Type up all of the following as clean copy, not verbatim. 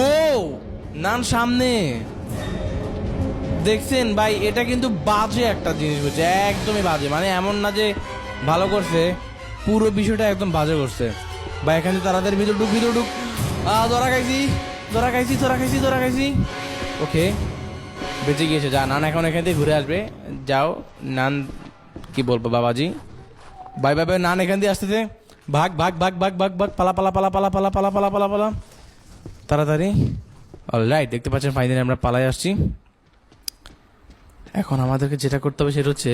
ও নান সামনে দেখছেন ভাই, এটা কিন্তু বাজে একটা জিনিস হচ্ছে, একদমই বাজে। মানে এমন না যে ভালো করছে, পুরো বিষয়টা একদম বাজে করছে ভাই। এখানে তাড়াতাড়ি ভিতর ঢুক। ধরা খাইছি। ওকে, বেঁচে গিয়েছে। যা, নান এখন এখান থেকে ঘুরে আসবে। যাও নান, কি বলবো বাবাজি, বাই বাই বাই। নান এখান দিয়ে আসতেছে। ভাগ পালা তাড়াতাড়ি। অলরাইট, দেখতে পাচ্ছেন ফাইনালি আমরা পালাই আসছি। এখন আমাদেরকে যেটা করতে হবে সেটা হচ্ছে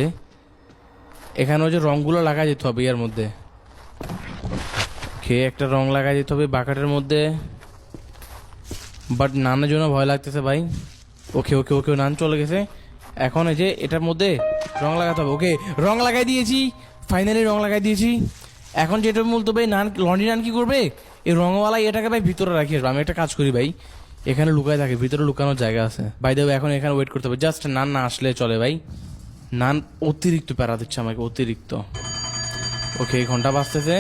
এখানে ওই যে রঙগুলো লাগাই দিতে হবে এর মধ্যে। খেয়ে একটা রং লাগাই দিতে হবে বাকেটের মধ্যে, বাট নানের জন্য ভয় লাগতেছে ভাই। ওকে নান চলে গেছে। এখন এই যে এটার মধ্যে রং লাগাতে হবে। ওকে, রং লাগাই দিয়েছি, ফাইনালি রং লাগাই দিয়েছি। এখন যেটা বলতো ভাই, নান লন্ডি নান কি করবে, এই রঙওয়ালা এটাকে ভাই ভিতরে রাখি আসবে। আমি একটা কাজ করি ভাই, এখানে লুকায় থাকে, ভিতরে লুকানোর জায়গা আছে ভাই। দেবো এখন এখানে ওয়েট করতে হবে, জাস্ট নান না আসলে চলে ভাই। নান অতিরিক্ত প্যারা দিচ্ছে আমাকে, অতিরিক্ত। ওকে, ঘন্টা বাজতেছে।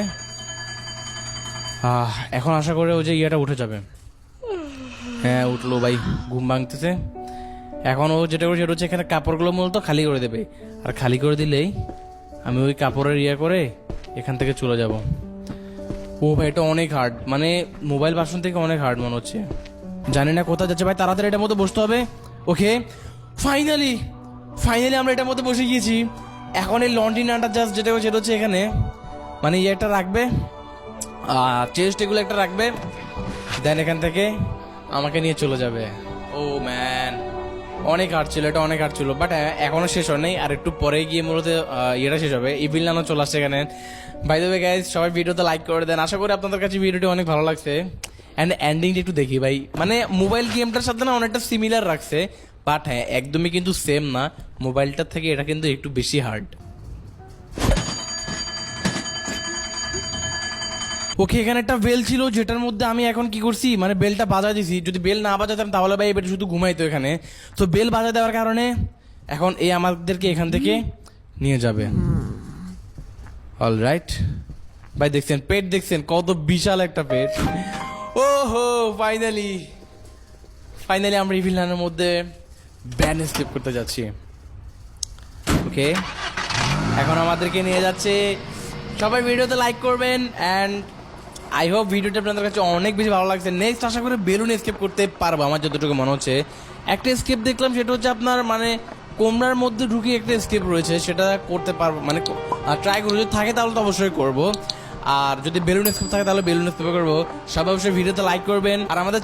এখন আশা করে ওই যে ইয়েটা উঠে যাবে। হ্যাঁ উঠলো ভাই, ঘুম ভাঙতেছে। এখন ও যেটা করে সেটা হচ্ছে এখানে কাপড়গুলো মূলত খালি করে দেবে, আর খালি করে দিলেই আমি ওই কাপড়ের ইয়ে করে এখান থেকে চলে যাব। ও ভাই, এটা অনেক হার্ড, মানে মোবাইল ভার্সন থেকে অনেক হার্ড মনে হচ্ছে। জানি না কোথায় যাচ্ছে ভাই, তাড়াতাড়ি এটার মধ্যে বসতে হবে। ওকে, ফাইনালি আমরা এটার মধ্যে বসে গিয়েছি। এখন এই লন্ড্রি নানটা জাস্ট যেটা সেটা হচ্ছে এখানে মানে ইয়ে একটা রাখবে, চেস্ট এগুলো একটা রাখবে, দেন এখান থেকে আমাকে নিয়ে চলে যাবে। ও ম্যান, অনেক হার্ড ছিল, এটা অনেক হার্ড ছিল, বাট এখনো শেষ হয় নাই। আর একটু পরে গিয়ে মূলত ইয়েটা শেষ হবে। ইভিল নানও চলে আসছে এখানে। বাই দ্য ওয়ে গাইস, সবাই ভিডিওতে লাইক করে দেন। আশা করি আপনাদের কাছে ভিডিওটি অনেক ভালো লাগছে। অ্যান্ড এন্ডিংটা একটু দেখি ভাই, মানে মোবাইল গেমটার সাথে না অনেকটা সিমিলার রাখছে, বাট হ্যাঁ একদমই কিন্তু সেম না। মোবাইলটার থেকে এটা কিন্তু একটু বেশি হার্ড। ওকে, এখানে একটা বেল ছিল যেটার মধ্যে আমি এখন কি করছি, মানে বেলটা বাজা দিছি। যদি বেল না বাজাতাম তাহলে ভাই এবার শুধু ঘুমাইতো এখানে। তো বেল বাজা দেওয়ার কারণে এখন এই আমাদেরকে এখান থেকে নিয়ে যাবে। অলরাইট ভাই, দেখছেন পেট, দেখছেন কত বিশাল একটা পেট। ও হো, ফাইনালি আমরা ইভিল নানের মধ্যে ব্যান্ড স্টেপ করতে যাচ্ছি। ওকে, এখন আমাদেরকে নিয়ে যাচ্ছে। সবাই ভিডিওতে লাইক করবেন অ্যান্ড আই হোপ ভিডিওটা আপনাদের কাছে অনেক বেশি ভালো লাগছে। নেক্সট আশা করি বেলুন এসকেপ করতে পারবো, আমার যতটুকু মনে হচ্ছে। একটা এসকেপ দেখলাম, সেটা হচ্ছে আপনার মানে কোমরার মধ্যে ঢুকিয়ে একটা এসকেপ রয়েছে, সেটা করতে পারবো, মানে ট্রাই করবো। যদি থাকে তাহলে তো অবশ্যই করবো, আর যদি বেলুন এসকেপ থাকে তাহলে বেলুন এসকেপ করবো। সবাই অবশ্যই ভিডিওতে লাইক করবেন আর আমাদের